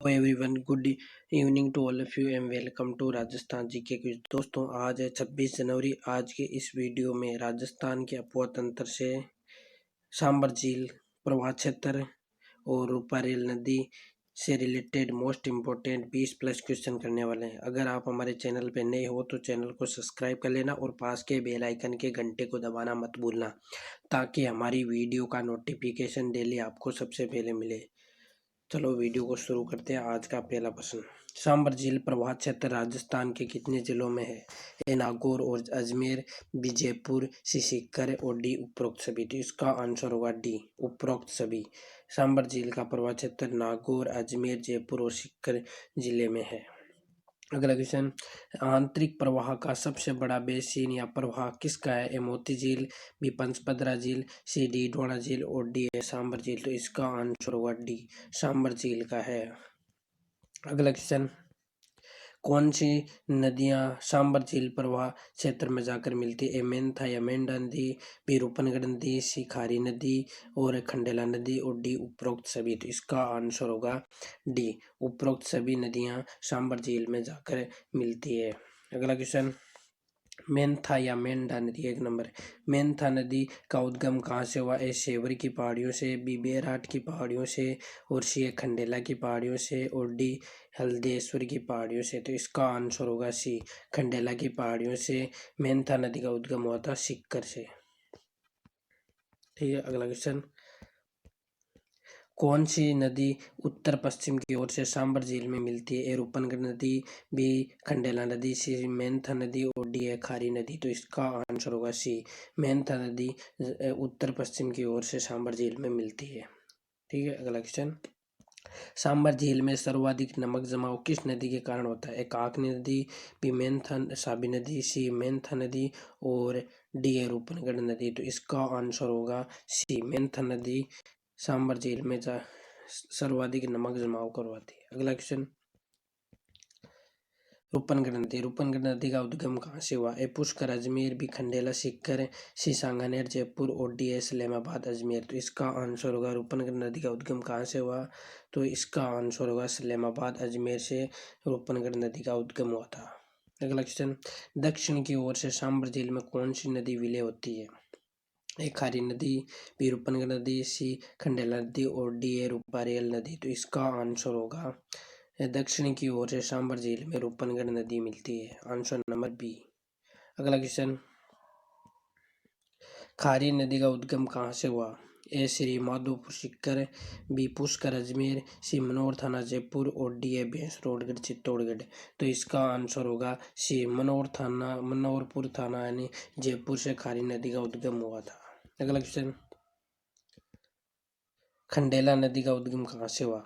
Everyone, good evening to all of you and welcome to Rajasthan GK quiz. दोस्तों, आज है 26 जनवरी। आज के इस वीडियो में राजस्थान के अफवाह तंत्र से सांबर झील, प्रवाह क्षेत्र और रूपारेल नदी से रिलेटेड मोस्ट इम्पोर्टेंट 20+ क्वेश्चन करने वाले हैं। अगर आप हमारे चैनल पर नए हो तो चैनल को सब्सक्राइब कर लेना और पास के बेल आइकन के घंटे को दबाना मत भूलना, ताकि हमारी वीडियो का नोटिफिकेशन डेली आपको सबसे पहले मिले। चलो वीडियो को शुरू करते हैं। आज का पहला प्रश्न, सांबर झील प्रवाह क्षेत्र राजस्थान के कितने जिलों में है? ए नागौर और अजमेर, बी जयपुर, सी सीकर और डी उपरोक्त सभी। तो इसका आंसर होगा डी उपरोक्त सभी। सांबर झील का प्रवाह क्षेत्र नागौर, अजमेर, जयपुर और सीकर जिले में है। अगला क्वेश्चन, आंतरिक प्रवाह का सबसे बड़ा बेसिन या प्रवाह किसका है? ए मोती झील, बी पंचपदरा झील, सी डीडवाना झील और डी है सांबर झील। तो इसका आंसर होगा डी सांबर झील का है। अगला क्वेश्चन, कौन सी नदियां सांबर झील प्रवाह क्षेत्र में जाकर मिलती है? ए मेंथा या मेंढा नदी, बी रूपनगढ़ नदी, सी खारी नदी और खंडेला नदी और डी उपरोक्त सभी। तो इसका आंसर होगा डी उपरोक्त सभी नदियां सांबर झील में जाकर मिलती है। अगला क्वेश्चन, मेंथा या मेंढा नदी 1 नंबर। मेंथा नदी का उद्गम कहाँ से हुआ? ए सेवर की पहाड़ियों से, बी बेरहाट की पहाड़ियों से और सी खंडेला की पहाड़ियों से और डी हल्देश्वर की पहाड़ियों से। तो इसका आंसर होगा सी खंडेला की पहाड़ियों से मेंथा नदी का उद्गम हुआ था, सीकर से। ठीक है। अगला क्वेश्चन, कौन सी नदी उत्तर पश्चिम की ओर से सांबर झील में मिलती है? ए रूपनगढ़ नदी, बी खंडेला नदी, सी मेंथा नदी और डी है खारी नदी। तो इसका आंसर होगा सी मेंथा नदी उत्तर पश्चिम की ओर से सांबर झील में मिलती है। ठीक है। अगला क्वेश्चन, सांबर झील में सर्वाधिक नमक जमाव किस नदी के कारण होता है? काकनी नदी, बी मेंथा साबी नदी, सी मेंथा नदी और डी है रूपनगढ़ नदी। तो इसका आंसर होगा सी मेंथा नदी सांबर झील में सर्वाधिक नमक जमाव करवाती है। अगला क्वेश्चन, रूपनगढ़ नदी। रूपनगढ़ नदी का उद्गम कहाँ से हुआ? ए पुष्कर अजमेर, बी खंडेला सीकर, सी सांगानेर जयपुर और डी एस सलेमाबाद अजमेर। तो इसका आंसर होगा रूपनगढ़ नदी का उद्गम कहाँ से हुआ? तो इसका आंसर होगा सलेमाबाद अजमेर से रूपनगढ़ नदी का उद्गम हुआ था। अगला क्वेश्चन, दक्षिण की ओर से सांबर झील में कौन सी नदी विलय होती है? ए खारी नदी, बी रूपनगढ़ नदी, सी खंडेला नदी और डी ए रूपारेल नदी। तो इसका आंसर होगा दक्षिण की ओर से सांबर झील में रूपनगढ़ नदी मिलती है। Answer number B. अगला क्वेश्चन, खारी नदी का उद्गम कहाँ से हुआ? A Shri Madhopur Sikar, B Pushkar Ajmer, C Manohar Thana Jaipur और डी ए भैंसरोडगढ़ चित्तौड़गढ़। तो इसका आंसर होगा सी मनोहरपुर थाना यानी जयपुर से खारी नदी का उद्गम हुआ था। अगला क्वेश्चन, खंडेला नदी का उद्गम कहाँ से हुआ?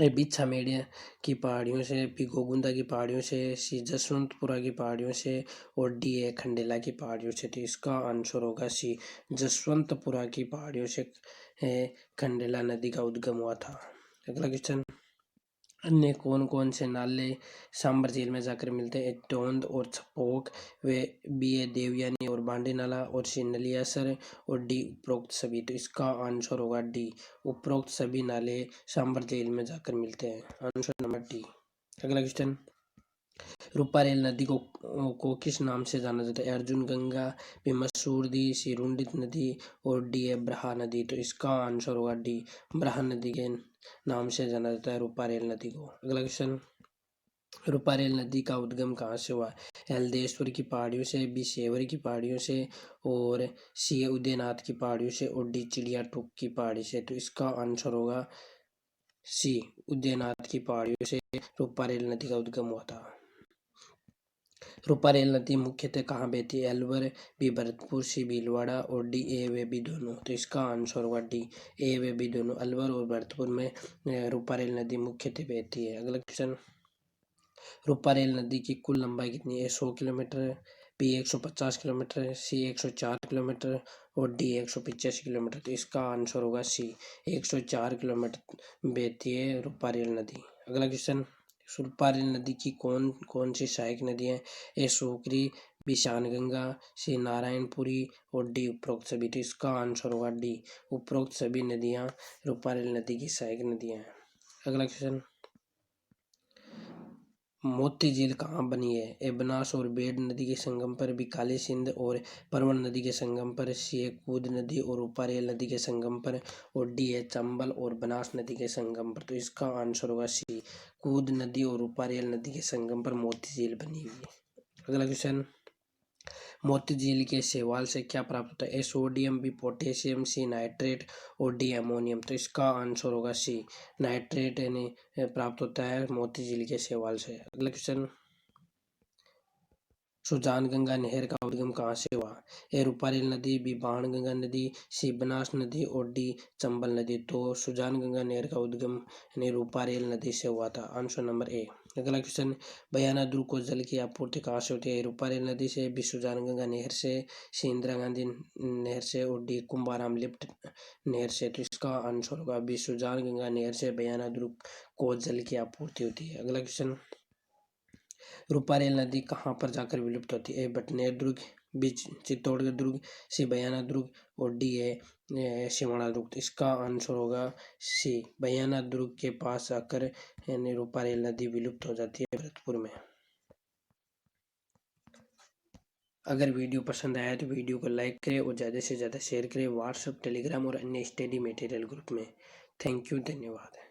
ए बिच्छा मेड़िया की पहाड़ियों से, बी गोगुंदा की पहाड़ियों से, सी जसवंतपुरा की पहाड़ियों से और डी ए खंडेला की पहाड़ियों से। तो इसका आंसर होगा सी जसवंतपुरा की पहाड़ियों से खंडेला नदी का उद्गम हुआ था। अगला क्वेश्चन, अन्य कौन कौन से नाले सांबर झील में जाकर मिलते हैं? टोंद और छपोक, वे बी ए देवयानी और बांडी नाला और सी नलियासर और डी उपरोक्त सभी। तो इसका आंसर होगा डी उपरोक्त सभी नाले सांबर झील में जाकर मिलते हैं। Answer number D. अगला क्वेश्चन, रूपारेल नदी को किस नाम से जाना जाता है? अर्जुन गंगा, बी मसूरदी, सी रुंडित नदी और डी है ब्रहा नदी। तो इसका आंसर होगा डी ब्रहा नदी के नाम से जाना जाता है रूपारेल नदी को। अगला क्वेश्चन, रूपारेल नदी का उद्गम कहाँ से हुआ? हल्देश्वर की पहाड़ियों से, बी सेवर की पहाड़ियों से और सी उदयनाथ की पहाड़ियों से और डी चिड़िया टूक की पहाड़ी से। तो इसका आंसर होगा सी उदयनाथ की पहाड़ियों से रूपारेल नदी का उद्गम हुआ था। रूपारेल नदी मुख्यतः कहाँ बहती है? अलवर, बी भरतपुर, सी भीलवाड़ा और डी ए वे बी दोनों। तो इसका आंसर होगा डी ए वे बी दोनों। अलवर और भरतपुर में रूपारेल नदी मुख्यतः बहती है। अगला क्वेश्चन, रूपारेल नदी की कुल लंबाई कितनी है? 100 किलोमीटर, बी 150 किलोमीटर, सी 104 किलोमीटर और डी 185 किलोमीटर। तो इसका आंसर होगा सी 104 किलोमीटर बहती है रूपारेल नदी। अगला क्वेश्चन, रूपारेल नदी की कौन कौन सी सहायक नदी है? ए सूकरी, बी शानगंगा, सी नारायणपुरी और डी उपरोक्त सभी। तो इसका आंसर होगा डी उपरोक्त सभी नदियां रूपारेल नदी की सहायक नदियां हैं। अगला क्वेश्चन, मोती झील कहाँ बनी है? ए बनास और बेड नदी के संगम पर, बी काली सिंध और परवन नदी के संगम पर, सी है कूद नदी और उपारेल नदी के संगम पर, और डी है चंबल और बनास नदी के संगम पर। तो इसका आंसर होगा सी, कूद नदी और उपारेल नदी के संगम पर मोती झील बनी हुई है। अगला क्वेश्चन, मोती झील के शैवाल से क्या प्राप्त होता है? A sodium, B potassium, C nitrate और डी अमोनियम। तो इसका आंसर होगा सी, नाइट्रेट यानी प्राप्त होता है मोती झील के शैवाल से। अगला क्वेश्चन, सुजान गंगा नहर का उद्गम कहाँ से हुआ? ए रूपारेल नदी, बी बाण गंगा नदी, सी बनास नदी और डी चंबल नदी। तो सुजान गंगा नहर का उद्गम यानी रूपारेल नदी से हुआ था। Answer number A. अगला क्वेश्चन, बयाना दुर्ग को जल की आपूर्ति कहाँ से होती है? रूपारेल नदी से, बी सुजान गंगा नहर से, सी इंदिरा गांधी नहर से और डी कुंभाराम लिफ्ट नहर से। तो इसका आंसर होगा बी सुजान गंगा नहर से बयाना दुर्ग को जल की आपूर्ति होती है। अगला क्वेश्चन, रूपारेल नदी कहाँ पर जाकर विलुप्त होती है? ए बटनेर दुर्ग, बी चित्तौड़गढ़ दुर्ग, सी बयाना दुर्ग और डी है सिवाना दुर्ग। तो इसका आंसर होगा सी, बयाना दुर्ग के पास आकर यानी रूपारेल नदी विलुप्त हो जाती है भरतपुर में। अगर वीडियो पसंद आया तो वीडियो को लाइक करें और ज़्यादा से ज़्यादा शेयर करें व्हाट्सएप, टेलीग्राम और अन्य स्टडी मटेरियल ग्रुप में। थैंक यू, धन्यवाद।